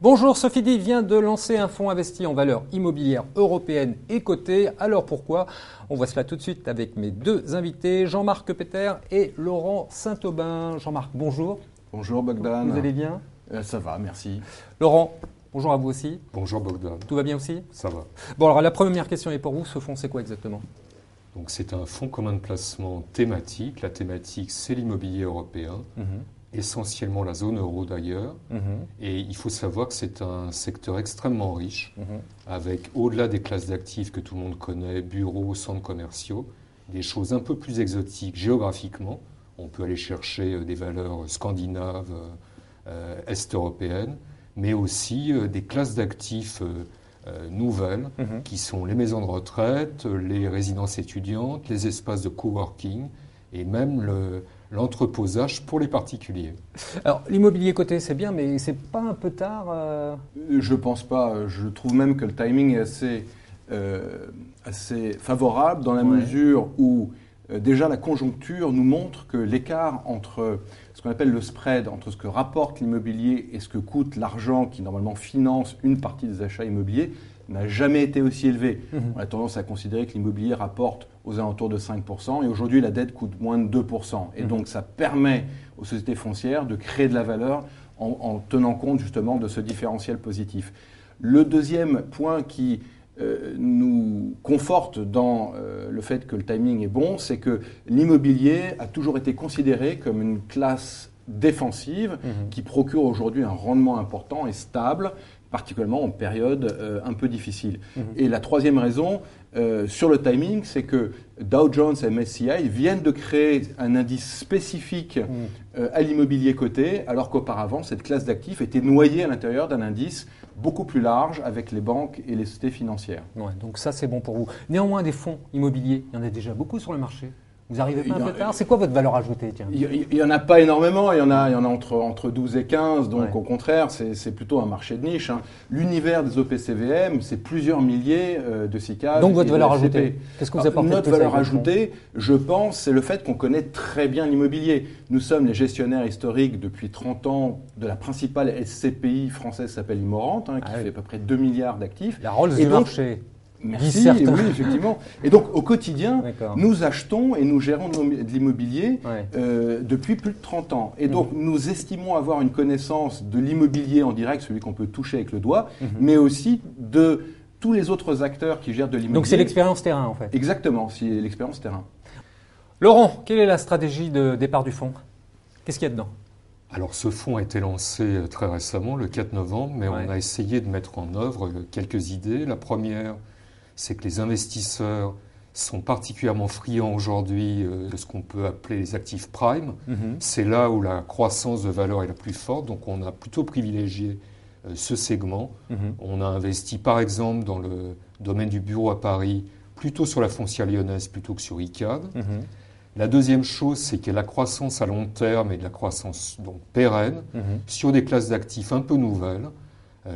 Bonjour, Sofidy vient de lancer un fonds investi en valeur immobilière européenne et cotée. Alors pourquoi? On voit cela tout de suite avec mes deux invités, Jean-Marc Peter et Laurent Saint-Aubin. Jean-Marc, bonjour. Bonjour Bogdan. Vous allez bien? Ça va, merci. Laurent, bonjour à vous aussi. Bonjour Bogdan. Tout va bien aussi? Ça va. Bon, alors la première question est pour vous. Ce fonds, c'est quoi exactement? Donc c'est un fonds commun de placement thématique. La thématique, c'est l'immobilier européen. Essentiellement la zone euro d'ailleurs. Et il faut savoir que c'est un secteur extrêmement riche, avec au-delà des classes d'actifs que tout le monde connaît, bureaux, centres commerciaux, des choses un peu plus exotiques géographiquement. On peut aller chercher des valeurs scandinaves, est-européennes, mais aussi des classes d'actifs nouvelles, qui sont les maisons de retraite, les résidences étudiantes, les espaces de coworking, et même l'entreposage pour les particuliers. Alors, l'immobilier coté, c'est bien, mais c'est pas un peu tard Je pense pas. Je trouve même que le timing est assez favorable dans la mesure où déjà la conjoncture nous montre que l'écart entre ce qu'on appelle le spread, entre ce que rapporte l'immobilier et ce que coûte l'argent qui normalement finance une partie des achats immobiliers, n'a jamais été aussi élevé. On a tendance à considérer que l'immobilier rapporte aux alentours de 5% et aujourd'hui la dette coûte moins de 2%. Et donc ça permet aux sociétés foncières de créer de la valeur en tenant compte justement de ce différentiel positif. Le deuxième point qui nous conforte dans le fait que le timing est bon, c'est que l'immobilier a toujours été considéré comme une classe défensive qui procure aujourd'hui un rendement important et stable, particulièrement en période un peu difficile. Et la troisième raison sur le timing, c'est que Dow Jones et MSCI viennent de créer un indice spécifique à l'immobilier coté, alors qu'auparavant, cette classe d'actifs était noyée à l'intérieur d'un indice beaucoup plus large avec les banques et les sociétés financières. Ouais, donc ça, c'est bon pour vous. Néanmoins, des fonds immobiliers, il y en a déjà beaucoup sur le marché. Vous arrivez pas un peu tard? C'est quoi votre valeur ajoutée? Il n'y en a pas énormément, il y en a entre 12 et 15, donc au contraire, c'est plutôt un marché de niche. L'univers des OPCVM, c'est plusieurs milliers de SICAV. Donc votre valeur ajoutée, qu'est-ce que vous apportez? Notre valeur ajoutée, je pense, c'est le fait qu'on connaît très bien l'immobilier. Nous sommes les gestionnaires historiques depuis 30 ans de la principale SCPI française qui s'appelle Immorente, qui fait à peu près 2 milliards d'actifs. La Rolls du marché. Merci, oui, effectivement. Et donc, au quotidien, nous achetons et nous gérons de l'immobilier depuis plus de 30 ans. Et donc, nous estimons avoir une connaissance de l'immobilier en direct, celui qu'on peut toucher avec le doigt, mais aussi de tous les autres acteurs qui gèrent de l'immobilier. Donc, c'est l'expérience terrain, en fait. Exactement, c'est l'expérience terrain. Laurent, quelle est la stratégie de départ du fonds? Qu'est-ce qu'il y a dedans? Alors, ce fonds a été lancé très récemment, le 4 novembre, mais on a essayé de mettre en œuvre quelques idées. La première, c'est que les investisseurs sont particulièrement friands aujourd'hui de ce qu'on peut appeler les actifs prime. C'est là où la croissance de valeur est la plus forte, donc on a plutôt privilégié ce segment. On a investi par exemple dans le domaine du bureau à Paris, plutôt sur la foncière lyonnaise plutôt que sur Icade. La deuxième chose, c'est qu'il y a la croissance à long terme et de la croissance donc pérenne sur des classes d'actifs un peu nouvelles,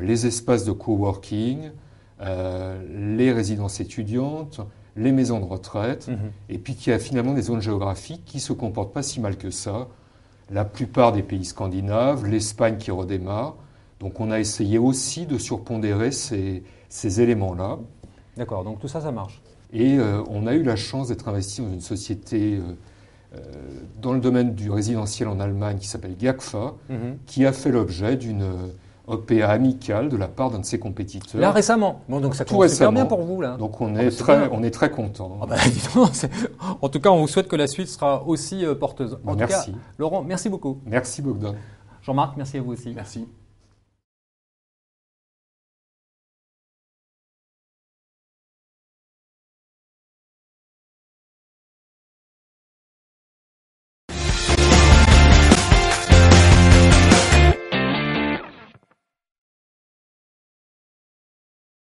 les espaces de coworking, les résidences étudiantes, les maisons de retraite, et puis qu'il y a finalement des zones géographiques qui ne se comportent pas si mal que ça. La plupart des pays scandinaves, l'Espagne qui redémarre. Donc on a essayé aussi de surpondérer ces éléments-là. D'accord, donc tout ça, ça marche. Et on a eu la chance d'être investi dans une société dans le domaine du résidentiel en Allemagne qui s'appelle GAGFA, qui a fait l'objet d'une OPA amicale de la part d'un de ses compétiteurs. Là, récemment. Bon, donc ça commence super bien pour vous, là. Donc on est très contents. En tout cas, on vous souhaite que la suite sera aussi porteuse. En tout merci. cas, Laurent, merci beaucoup. Merci Bogdan. Jean-Marc, merci à vous aussi. Merci.